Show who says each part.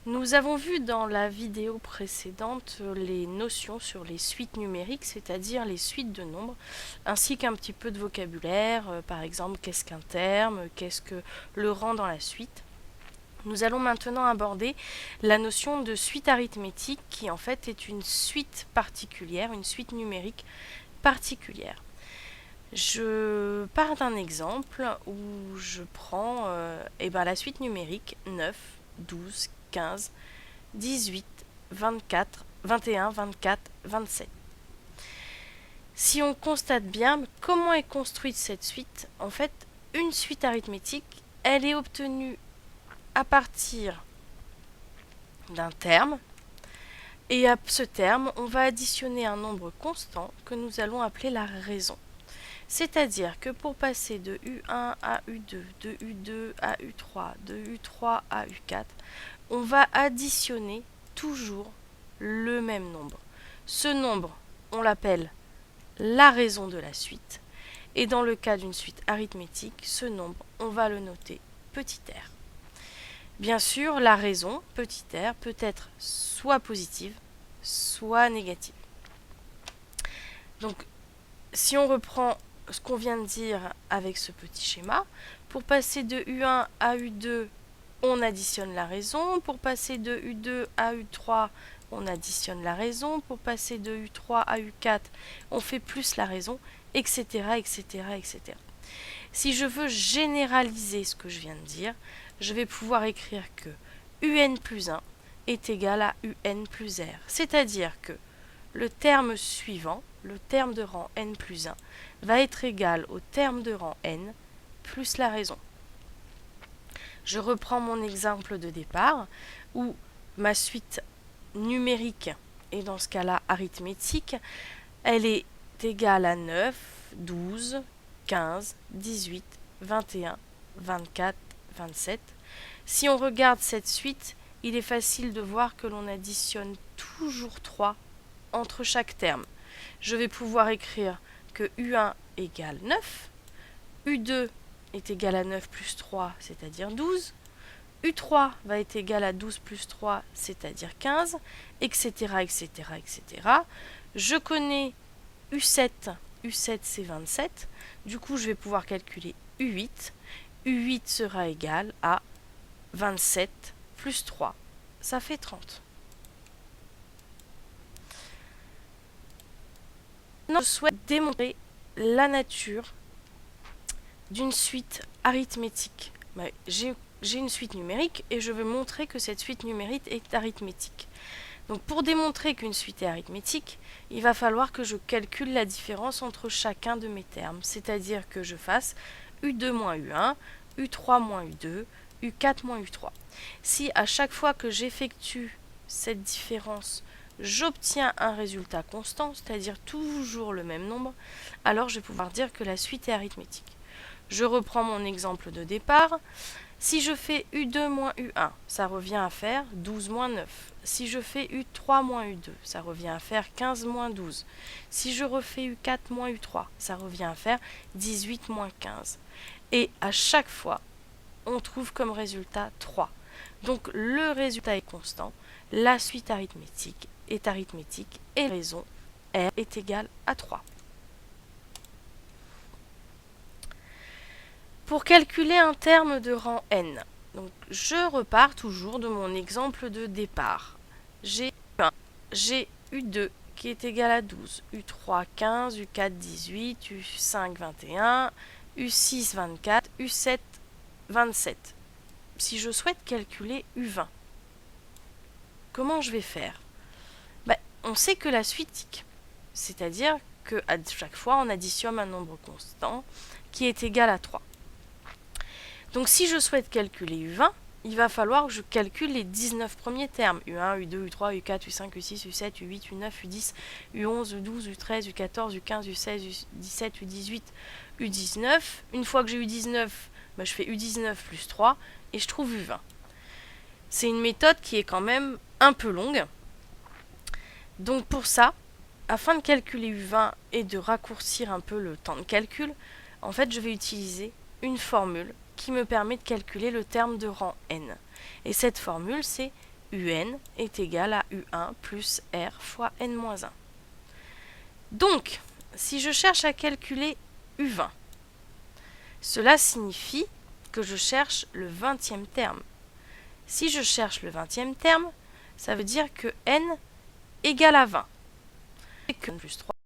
Speaker 1: Nous avons vu dans la vidéo précédente les notions sur les suites numériques, c'est-à-dire les suites de nombres, ainsi qu'un petit peu de vocabulaire, par exemple qu'est-ce qu'un terme, qu'est-ce que le rang dans la suite. Nous allons maintenant aborder la notion de suite arithmétique qui en fait est une suite particulière, une suite numérique particulière. Je pars d'un exemple où je prends la suite numérique 9, 12, 15, 18, 24, 21, 24, 27. Si on constate bien comment est construite cette suite, en fait, une suite arithmétique, elle est obtenue à partir d'un terme, et à ce terme, on va additionner un nombre constant que nous allons appeler la raison. C'est-à-dire que pour passer de U1 à U2, de U2 à U3, de U3 à U4, on va additionner toujours le même nombre. Ce nombre, on l'appelle la raison de la suite. Et dans le cas d'une suite arithmétique, ce nombre, on va le noter petit r. Bien sûr, la raison, petit r, peut être soit positive, soit négative. Donc, si on reprend ce qu'on vient de dire avec ce petit schéma, pour passer de U1 à U2, on additionne la raison. Pour passer de U2 à U3, on additionne la raison. Pour passer de U3 à U4, on fait plus la raison, etc., etc., etc. Si je veux généraliser ce que je viens de dire, je vais pouvoir écrire que UN plus 1 est égal à UN plus R. C'est-à-dire que le terme suivant, le terme de rang n plus 1, va être égal au terme de rang n plus la raison. Je reprends mon exemple de départ où ma suite numérique, et dans ce cas-là arithmétique, elle est égale à 9, 12, 15, 18, 21, 24, 27. Si on regarde cette suite, il est facile de voir que l'on additionne toujours 3 entre chaque terme. Je vais pouvoir écrire que U1 égale 9, U2 est égal à 9 plus 3, c'est-à-dire 12, U3 va être égal à 12 plus 3, c'est-à-dire 15, etc., etc., etc. Je connais U7, U7 c'est 27, du coup je vais pouvoir calculer U8, U8 sera égal à 27 plus 3, ça fait 30. Maintenant, je souhaite démontrer la nature d'une suite arithmétique. J'ai une suite numérique et je veux montrer que cette suite numérique est arithmétique. Donc pour démontrer qu'une suite est arithmétique, il va falloir que je calcule la différence entre chacun de mes termes, c'est-à-dire que je fasse U2 moins U1, U3 moins U2, U4 moins U3. Si à chaque fois que j'effectue cette différence, j'obtiens un résultat constant, c'est-à-dire toujours le même nombre, alors je vais pouvoir dire que la suite est arithmétique. Je reprends mon exemple de départ. Si je fais U2 moins U1, ça revient à faire 12 moins 9. Si je fais U3 moins U2, ça revient à faire 15 moins 12. Si je refais U4 moins U3, ça revient à faire 18 moins 15. Et à chaque fois, on trouve comme résultat 3. Donc le résultat est constant, la suite arithmétique et la raison R est égale à 3. Pour calculer un terme de rang n, donc je repars toujours de mon exemple de départ. J'ai U1, j'ai U2 qui est égal à 12, U3 15, U4 18, U5 21, U6 24, U7 27. Si je souhaite calculer U20, comment je vais faire? On sait que la suite tique, c'est-à-dire qu'à chaque fois on additionne un nombre constant qui est égal à 3. Donc si je souhaite calculer U20, il va falloir que je calcule les 19 premiers termes. U1, U2, U3, U4, U5, U6, U7, U8, U9, U10, U11, U12, U13, U14, U15, U16, U17, U18, U19. Une fois que j'ai U19, je fais U19 plus 3 et je trouve U20. C'est une méthode qui est quand même un peu longue. Donc pour ça, afin de calculer U20 et de raccourcir un peu le temps de calcul, en fait je vais utiliser une formule qui me permet de calculer le terme de rang n. Et cette formule, c'est UN est égal à U1 plus R fois N-1. Donc, si je cherche à calculer U20, cela signifie que je cherche le 20e terme. Si je cherche le 20e terme, ça veut dire que N égale à 20. Et que N plus 3